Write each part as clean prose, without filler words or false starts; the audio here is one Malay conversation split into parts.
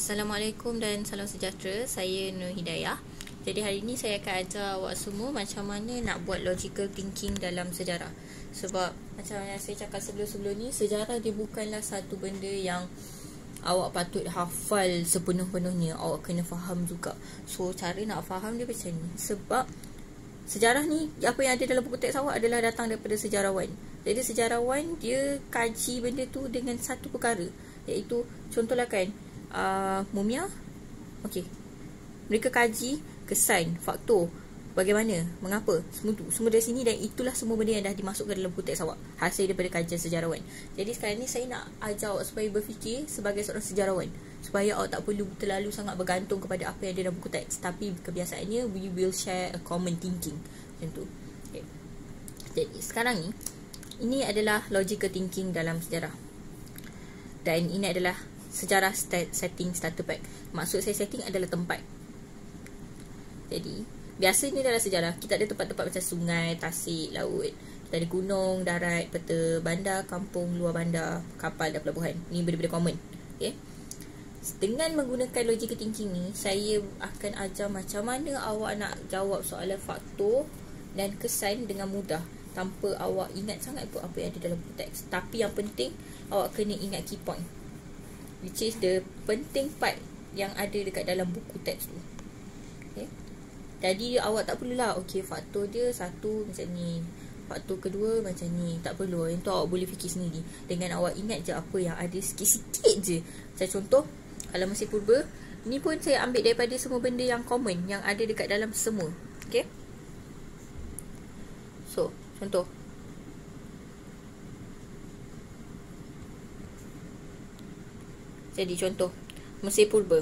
Assalamualaikum dan salam sejahtera. Saya Nur Hidayah. Jadi hari ini saya akan ajar awak semua macam mana nak buat logical thinking dalam sejarah. Sebab macam yang saya cakap sebelum-sebelum ni, sejarah dia bukanlah satu benda yang awak patut hafal sepenuh-penuhnya. Awak kena faham juga. So cara nak faham dia macam ni. Sebab sejarah ni, apa yang ada dalam buku teks awak adalah datang daripada sejarawan. Jadi sejarawan dia kaji benda tu dengan satu perkara, iaitu contohlah kan, mumia. Okey, mereka kaji kesan, faktor, bagaimana, mengapa, semua dari sini, dan itulah semua benda yang dah dimasukkan dalam buku teks awak, hasil daripada kajian sejarawan. Jadi sekarang ni saya nak ajar awak supaya berfikir sebagai seorang sejarawan, supaya awak tak perlu terlalu sangat bergantung kepada apa yang ada dalam buku teks. Tapi kebiasaannya we will share a common thinking macam tu. Okay. Jadi sekarang ni, ini adalah logical thinking dalam sejarah, dan ini adalah sejarah setting starter pack. Maksud saya setting adalah tempat. Jadi biasanya dalam sejarah kita ada tempat-tempat macam sungai, tasik, laut. Kita ada gunung, darat, peta, bandar, kampung, luar bandar, kapal dan pelabuhan. Ini benda-benda common. Okay. Dengan menggunakan logical thinking ni, saya akan ajar macam mana awak nak jawab soalan faktor dan kesan dengan mudah, tanpa awak ingat sangat pun apa yang ada dalam buku teks. Tapi yang penting awak kena ingat key point, which is the penting part yang ada dekat dalam buku teks tu. Okay. Jadi awak tak perlulah, okay, faktor dia satu macam ni, faktor kedua macam ni. Tak perlu. Yang tu awak boleh fikir sendiri dengan awak ingat je apa yang ada sikit-sikit je. Macam contoh, kalau Mesir Purba, ni pun saya ambil daripada semua benda yang common yang ada dekat dalam semua. Okay. So, contoh, jadi contoh Mesir Purba,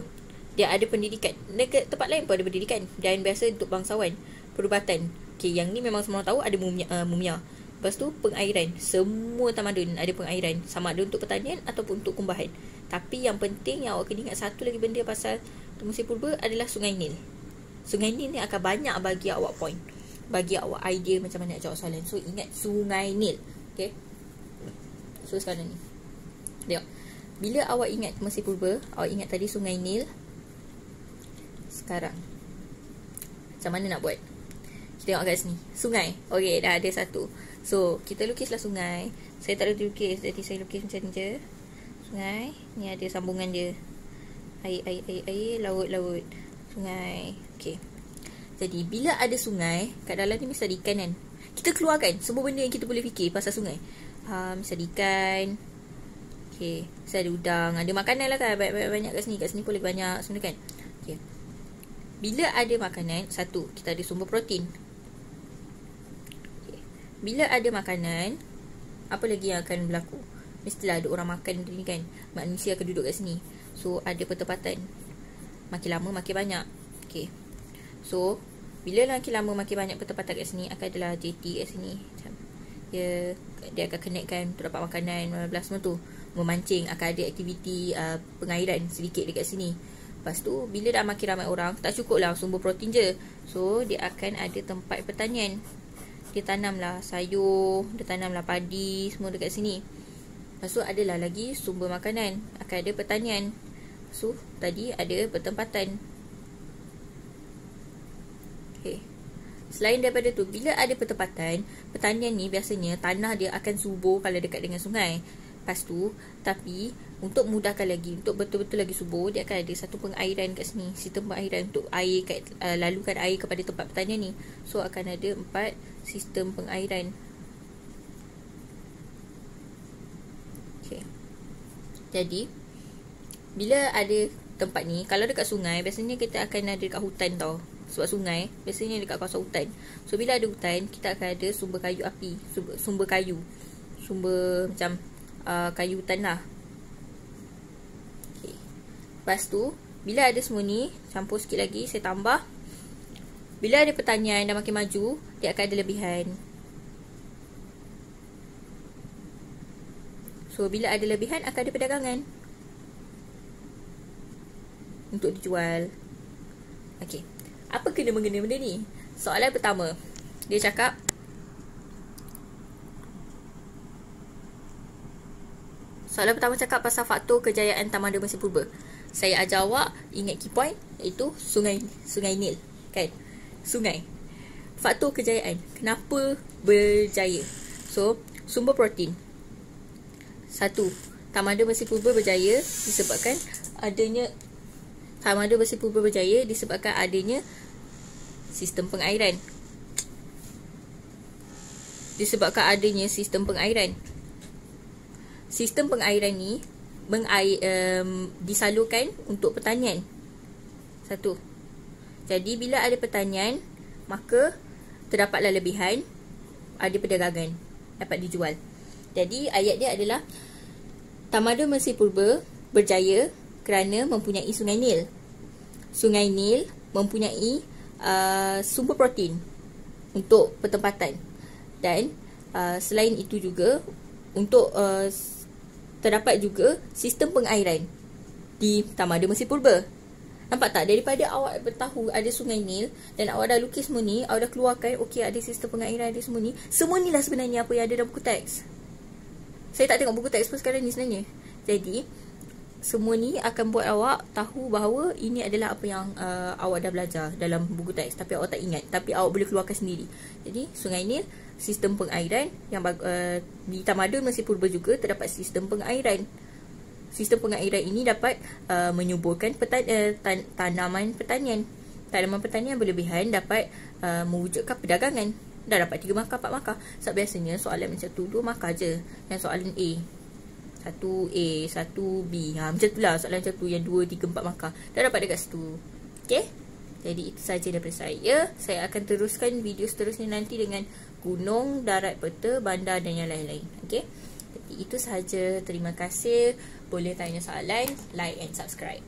dia ada pendidikan. Dekat tempat lain pun ada pendidikan, dan biasa untuk bangsawan, perubatan. Okay, yang ni memang semua tahu, ada mumia. Lepas tu pengairan, semua tamadun ada pengairan, sama ada untuk pertanian ataupun untuk kumbahan. Tapi yang penting yang awak kena ingat satu lagi benda pasal Mesir Purba adalah Sungai Nil. Sungai Nil ni akan banyak bagi awak point, bagi awak idea macam mana nak jawab soalan. So ingat Sungai Nil. Okay. So sekarang ni, tengok, bila awak ingat Mesir Purba, awak ingat tadi Sungai Nil. Sekarang macam mana nak buat? Kita tengok kat sini, sungai. Okey, dah ada satu. So kita lukislah sungai. Saya tak ada lukis, jadi saya lukis macam ni je. Sungai, ni ada sambungan dia. Air, laut, sungai. Okey. Jadi bila ada sungai, kat dalam ni mesti ada ikan kan. Kita keluarkan semua benda yang kita boleh fikir pasal sungai. Mesti ada ikan. Okey, mesti ada udang, ada makanan lah kan, banyak kat sini. Kat sini pun lagi banyak sebenarnya kan. Okey. Bila ada makanan, satu, kita ada sumber protein. Okay. Bila ada makanan, apa lagi yang akan berlaku? Mestilah ada orang makan ni kan, manusia akan duduk kat sini. So ada pertempatan, makin lama makin banyak. Okay. So bila makin lama makin banyak pertempatan kat sini, akan adalah JT kat sini. Dia akan connectkan untuk dapat makanan, semua tu. Memancing, akan ada aktiviti pengairan sedikit dekat sini. Lepas tu, bila dah makin ramai orang, tak cukup lah sumber protein je. So, dia akan ada tempat pertanian. Dia tanamlah sayur, dia tanamlah padi, semua dekat sini. Lepas tu, adalah lagi sumber makanan. Akan ada pertanian. So, tadi ada pertempatan. Okay. Selain daripada tu, bila ada pertempatan, pertanian ni biasanya tanah dia akan subur kalau dekat dengan sungai. Lepas tu, tapi untuk mudahkan lagi, untuk betul-betul lagi subur, dia akan ada satu pengairan kat sini, sistem pengairan untuk air lalukan air kepada tempat pertanian ni. So akan ada 4 sistem pengairan. Okay. Jadi bila ada tempat ni, kalau dekat sungai, biasanya kita akan ada dekat hutan tau. Sebab sungai biasanya dekat kawasan hutan. So bila ada hutan, kita akan ada sumber kayu api, sumber kayu, sumber macam kayu hutan lah. Okay. Lepas tu, bila ada semua ni, campur sikit lagi, saya tambah. Bila ada pertanian dah makin maju, dia akan ada lebihan. So bila ada lebihan, akan ada perdagangan untuk dijual. Okay. Apa kena mengena benda ni? Soalan pertama, dia cakap Soalan pertama cakap pasal faktor kejayaan tamadun Mesir Purba. Saya ajar awak ingat key point, iaitu Sungai Nil, kan? Sungai. Faktor kejayaan. Kenapa berjaya? So, sumber protein. 1. Tamada Mesir Purba berjaya disebabkan adanya sistem pengairan. Sistem pengairan ni disalurkan untuk pertanian. 1. Jadi bila ada pertanian, maka terdapatlah lebihan, ada perdagangan, dapat dijual. Jadi ayat dia adalah Tamada Mesir Purba berjaya kerana mempunyai Sungai Nil. Sungai Nil mempunyai sumber protein untuk pertempatan. Dan selain itu juga untuk terdapat juga sistem pengairan di Tamada Mesir Purba. Nampak tak? Daripada awak bertahu ada Sungai Nil dan awak dah lukis semua ni, awak dah keluarkan okey ada sistem pengairan, ada semua ni lah sebenarnya apa yang ada dalam buku teks. Saya tak tengok buku teks pun sekarang ni sebenarnya. Jadi semua ni akan buat awak tahu bahawa ini adalah apa yang awak dah belajar dalam buku teks, tapi awak tak ingat, tapi awak boleh keluarkan sendiri. Jadi Sungai Nil, sistem pengairan yang di Tamada Mesir Purba juga terdapat sistem pengairan. Sistem pengairan ini dapat menyuburkan tanaman pertanian. Tanaman pertanian berlebihan dapat mewujudkan perdagangan. Dah dapat 3 markah, 4 markah. Sebab biasanya soalan macam tu 2 markah je. Yang soalan A 1A, 1B, macam tu lah soalan macam tu. Yang 2, 3, 4 markah dah dapat dekat situ. Okay, jadi itu saja daripada saya. Saya akan teruskan video seterusnya nanti dengan gunung, darat, peta, bandar dan yang lain-lain. Okay, jadi itu sahaja. Terima kasih. Boleh tanya soalan, like and subscribe.